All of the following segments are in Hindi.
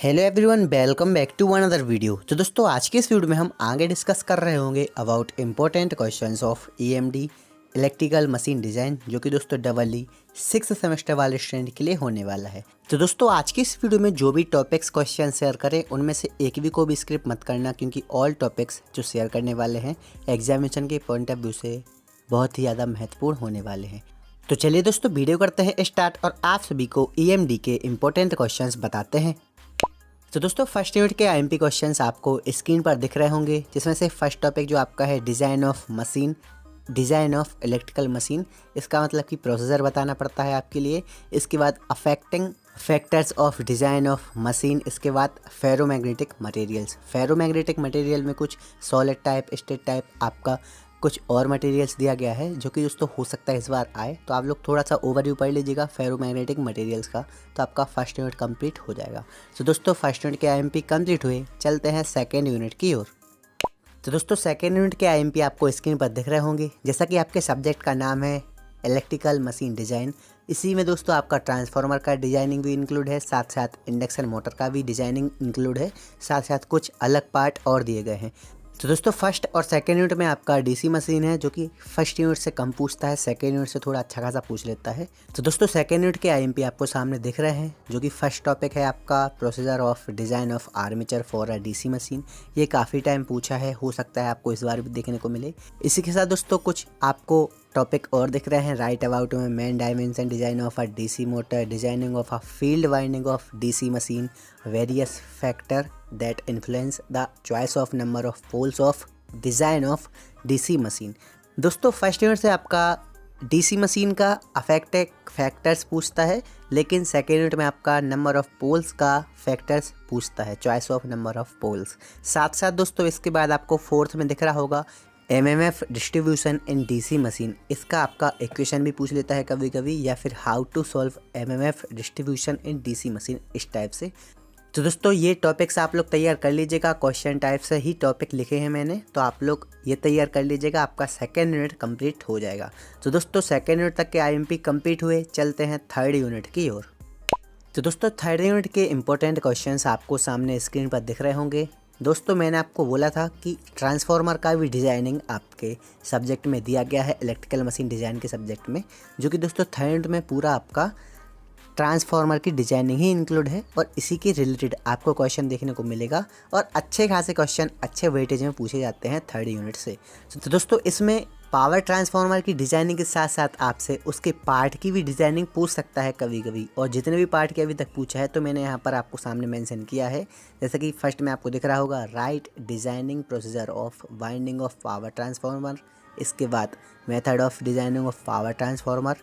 Hello everyone, welcome back to one other video. तो दोस्तों आज के इस वीडियो में हम आगे डिस्कस कर रहे होंगे about important questions of EMD electrical machine design, जो कि दोस्तों डबल सिक्स सेमेस्टर वाले स्टूडेंट के लिए होने वाला है। तो दोस्तों आज की इस वीडियो में जो भी टॉपिक्स क्वेश्चन शेयर करें उनमें से एक भी को भी स्क्रिप्ट मत करना, क्योंकि ऑल टॉपिक्स जो शेयर करने वाले हैं एग्जामिनेशन के पॉइंट ऑफ व्यू से बहुत ही ज़्यादा महत्वपूर्ण होने वाले हैं। तो चलिए दोस्तों वीडियो करते हैं स्टार्ट और आप सभी को ईएमडी के इम्पोर्टेंट क्वेश्चंस बताते हैं। तो दोस्तों फर्स्ट यूनिट के आईएमपी क्वेश्चंस आपको स्क्रीन पर दिख रहे होंगे, जिसमें से फर्स्ट टॉपिक जो आपका है design of machine, design of electrical machine. इसका मतलब कि प्रोसेसर बताना पड़ता है आपके लिए। इसके बाद affecting factors of design of machine. इसके बाद फेरोमैग्नेटिक मटेरियल्स। फेरोमैग्नेटिक मटेरियल में कुछ सॉलिड टाइप, स्टेट टाइप, आपका कुछ और मटेरियल्स दिया गया है जो कि दोस्तों हो सकता है इस बार आए। तो आप लोग थोड़ा सा ओवरव्यू पढ़ लीजिएगा फेरोमैग्नेटिक मटेरियल्स का, तो आपका फर्स्ट यूनिट कंप्लीट हो जाएगा। तो दोस्तों फर्स्ट यूनिट के आईएमपी कंप्लीट हुए, चलते हैं सेकेंड यूनिट की ओर। तो दोस्तों सेकेंड यूनिट के आईएमपी आपको स्क्रीन पर दिख रहे होंगे। जैसा कि आपके सब्जेक्ट का नाम है इलेक्ट्रिकल मशीन डिज़ाइन, इसी में दोस्तों आपका ट्रांसफार्मर का डिजाइनिंग भी इंक्लूड है, साथ साथ इंडक्शन मोटर का भी डिजाइनिंग इंक्लूड है, साथ साथ कुछ अलग पार्ट और दिए गए हैं। तो दोस्तों फर्स्ट और सेकेंड यूनिट में आपका डीसी मशीन है, जो कि फर्स्ट यूनिट से कम पूछता है, सेकेंड यूनिट से थोड़ा अच्छा खासा पूछ लेता है। तो दोस्तों सेकेंड यूनिट के आईएमपी आपको सामने दिख रहे हैं, जो कि फर्स्ट टॉपिक है आपका procedure of design of armature for a DC machine. ये काफ़ी टाइम पूछा है, हो सकता है आपको इस बार भी देखने को मिले। इसी के साथ दोस्तों कुछ आपको टॉपिक और दिख रहे हैं, राइट अबाउट में main dimension design of a DC motor, designing of a field winding of DC machine, various factor that influence the choice of number of poles of design of DC machine. दोस्तों फर्स्ट यूनिट से आपका डीसी मशीन का अफेक्टेड फैक्टर्स पूछता है, लेकिन सेकेंड यूनिट में आपका नंबर ऑफ पोल्स का फैक्टर्स पूछता है, choice of number of poles. साथ साथ दोस्तों इसके बाद आपको फोर्थ में दिख रहा होगा MMF distribution in DC machine. इसका आपका इक्वेशन भी पूछ लेता है कभी कभी, या फिर how to solve MMF distribution in DC machine, इस टाइप से। तो दोस्तों ये टॉपिक्स आप लोग तैयार कर लीजिएगा, क्वेश्चन टाइप से ही टॉपिक लिखे हैं मैंने, तो आप लोग ये तैयार कर लीजिएगा, आपका सेकेंड यूनिट कंप्लीट हो जाएगा। तो दोस्तों सेकेंड यूनिट तक के आईएमपी कंप्लीट हुए, चलते हैं थर्ड यूनिट की ओर। तो दोस्तों थर्ड यूनिट के इंपॉर्टेंट क्वेश्चंस आपको सामने स्क्रीन पर दिख रहे होंगे। दोस्तों मैंने आपको बोला था कि ट्रांसफार्मर का भी डिज़ाइनिंग आपके सब्जेक्ट में दिया गया है, इलेक्ट्रिकल मशीन डिज़ाइन के सब्जेक्ट में, जो कि दोस्तों थर्ड में पूरा आपका ट्रांसफार्मर की डिजाइनिंग ही इंक्लूड है, और इसी के रिलेटेड आपको क्वेश्चन देखने को मिलेगा, और अच्छे खासे क्वेश्चन अच्छे वेटेज में पूछे जाते हैं थर्ड यूनिट से। तो दोस्तों इसमें पावर ट्रांसफार्मर की डिज़ाइनिंग के साथ साथ आपसे उसके पार्ट की भी डिज़ाइनिंग पूछ सकता है कभी कभी, और जितने भी पार्ट के अभी तक पूछा है तो मैंने यहाँ पर आपको सामने मेंशन किया है। जैसे कि फर्स्ट में आपको दिख रहा होगा right designing procedure of winding of power transformer, इसके बाद method of designing of power transformer,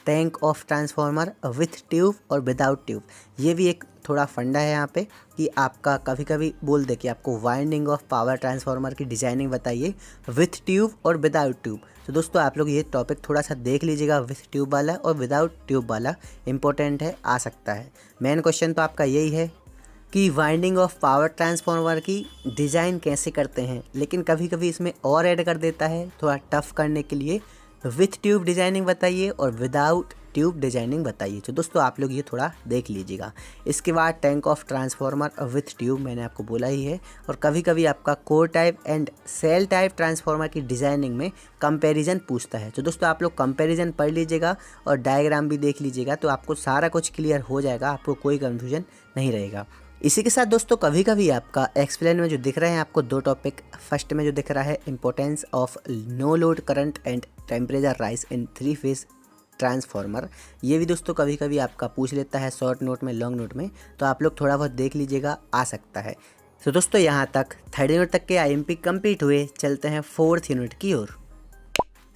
tank of transformer with tube और विदाउट ट्यूब। ये भी एक थोड़ा फंडा है यहाँ पे कि आपका कभी कभी बोल दे कि आपको वाइंडिंग ऑफ पावर ट्रांसफार्मर की डिज़ाइनिंग बताइए विथ ट्यूब और विदाउट ट्यूब। तो दोस्तों आप लोग ये टॉपिक थोड़ा सा देख लीजिएगा, विथ ट्यूब वाला और विदाउट ट्यूब वाला इंपॉर्टेंट है, आ सकता है। मेन क्वेश्चन तो आपका यही है कि वाइंडिंग ऑफ पावर ट्रांसफार्मर की डिज़ाइन कैसे करते हैं, लेकिन कभी कभी इसमें और ऐड कर देता है थोड़ा टफ करने के लिए, विथ ट्यूब डिज़ाइनिंग बताइए और विदाउट ट्यूब डिज़ाइनिंग बताइए। तो दोस्तों आप लोग ये थोड़ा देख लीजिएगा। इसके बाद tank of transformer with tube मैंने आपको बोला ही है, और कभी कभी आपका core type and cell type transformer की डिज़ाइनिंग में कंपैरिजन पूछता है। तो दोस्तों आप लोग कंपैरिजन पढ़ लीजिएगा और डायग्राम भी देख लीजिएगा, तो आपको सारा कुछ क्लियर हो जाएगा, आपको कोई कन्फ्यूजन नहीं रहेगा। इसी के साथ दोस्तों कभी कभी आपका एक्सप्लेन में जो दिख रहे हैं आपको दो टॉपिक, फर्स्ट में जो दिख रहा है importance of no load current and temperature rise in three phase transformer, ये भी दोस्तों कभी कभी आपका पूछ लेता है शॉर्ट नोट में, लॉन्ग नोट में, तो आप लोग थोड़ा बहुत देख लीजिएगा, आ सकता है। तो दोस्तों यहाँ तक थर्ड यूनिट तक के आईएमपी कंप्लीट हुए, चलते हैं फोर्थ यूनिट की ओर।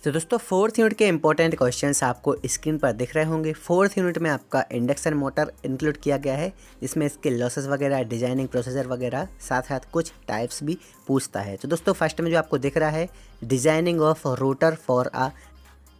तो दोस्तों फोर्थ यूनिट के इंपॉर्टेंट क्वेश्चंस आपको स्क्रीन पर दिख रहे होंगे। फोर्थ यूनिट में आपका इंडक्शन मोटर इंक्लूड किया गया है, जिसमें इसके लॉसेस वगैरह, डिजाइनिंग प्रोसीजर वगैरह, साथ साथ कुछ टाइप्स भी पूछता है। तो दोस्तों फर्स्ट में जो आपको दिख रहा है designing of rotor for a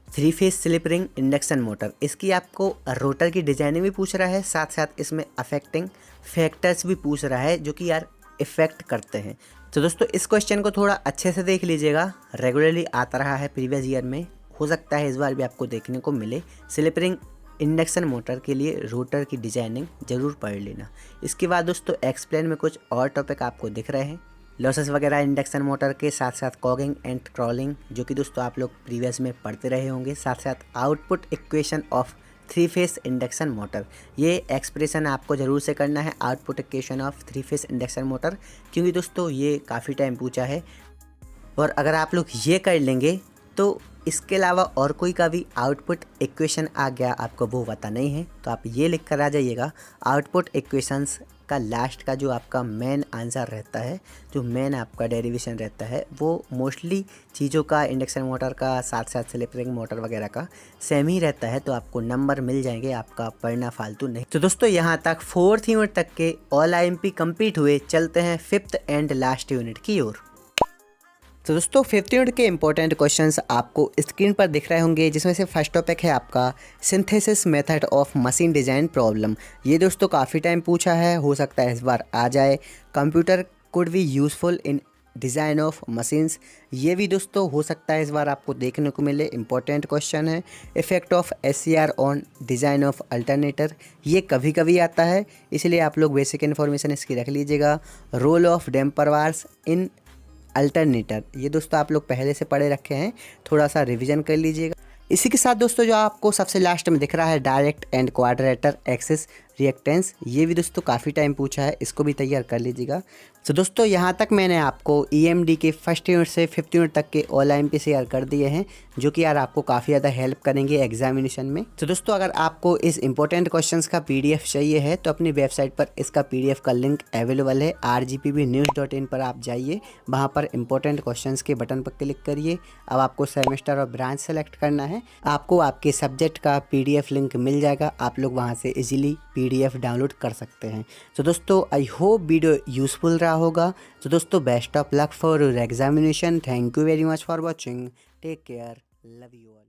three phase slip ring induction motor, इसकी आपको रोटर की डिजाइनिंग भी पूछ रहा है, साथ साथ इसमें अफेक्टिंग फैक्टर्स भी पूछ रहा है जो कि यार इफेक्ट करते हैं। तो दोस्तों इस क्वेश्चन को थोड़ा अच्छे से देख लीजिएगा, रेगुलरली आता रहा है प्रीवियस ईयर में, हो सकता है इस बार भी आपको देखने को मिले। स्लिप रिंग इंडक्शन मोटर के लिए रोटर की डिजाइनिंग जरूर पढ़ लेना। इसके बाद दोस्तों एक्सप्लेन में कुछ और टॉपिक आपको दिख रहे हैं, लॉसेस वगैरह इंडक्शन मोटर के, साथ साथ कॉगिंग एंड क्रॉलिंग जो कि दोस्तों आप लोग प्रीवियस में पढ़ते रहे होंगे, साथ साथ output equation of 3 phase induction motor. ये एक्सप्रेशन आपको ज़रूर से करना है, output equation of 3 phase induction motor, क्योंकि दोस्तों ये काफ़ी टाइम पूछा है। और अगर आप लोग ये कर लेंगे तो इसके अलावा और कोई का भी आउटपुट इक्वेशन आ गया आपको वो पता नहीं है, तो आप ये लिख कर आ जाइएगा। आउटपुट इक्वेशंस का लास्ट का जो आपका मेन आंसर रहता है, जो मेन आपका डेरिवेशन रहता है, वो मोस्टली चीज़ों का इंडक्शन मोटर का साथ साथ स्लिप रिंग मोटर वगैरह का सेम ही रहता है, तो आपको नंबर मिल जाएंगे, आपका पढ़ना फालतू नहीं। तो दोस्तों यहाँ तक 4th यूनिट तक के ऑल IMP कंप्लीट हुए। चलते हैं 5th एंड लास्ट यूनिट की ओर। तो दोस्तों 5th यूनिट के इंपॉर्टेंट क्वेश्चंस आपको स्क्रीन पर दिख रहे होंगे, जिसमें से फर्स्ट टॉपिक है आपका synthesis method of machine design problem. ये दोस्तों काफ़ी टाइम पूछा है, हो सकता है इस बार आ जाए। Computer could be useful in design of machines, ये भी दोस्तों हो सकता है इस बार आपको देखने को मिले, इंपॉर्टेंट क्वेश्चन है। Effect of SCR on design of alternator, ये कभी कभी आता है, इसलिए आप लोग बेसिक इन्फॉर्मेशन इसकी रख लीजिएगा। Role of damper bars in alternator, ये दोस्तों आप लोग पहले से पढ़े रखे हैं, थोड़ा सा रिवीजन कर लीजिएगा। इसी के साथ दोस्तों जो आपको सबसे लास्ट में दिख रहा है डायरेक्ट एंड क्वाड्रेटर एक्सिस रिएक्टेंस, ये भी दोस्तों काफ़ी टाइम पूछा है, इसको भी तैयार कर लीजिएगा। तो दोस्तों यहाँ तक मैंने आपको EMD के फर्स्ट यूनिट से 5th यूनिट तक के ऑल IMP शेयर कर दिए हैं, जो कि यार आपको काफ़ी ज़्यादा हेल्प करेंगे एग्जामिनेशन में। तो दोस्तों अगर आपको इस इंपॉर्टेंट क्वेश्चंस का PDF चाहिए है तो अपनी वेबसाइट पर इसका PDF का लिंक अवेलेबल है, rgpbnews.in पर आप जाइए, वहाँ पर इंपॉर्टेंट क्वेश्चंस के बटन पर क्लिक करिए। अब आपको सेमेस्टर और ब्रांच सेलेक्ट करना है, आपको आपके सब्जेक्ट का PDF लिंक मिल जाएगा, आप लोग वहाँ से इजीली PDF डाउनलोड कर सकते हैं। तो दोस्तों आई होप वीडियो यूजफुल रहा होगा। तो दोस्तों best of luck for your examination. Thank you very much for watching, take care, love you all.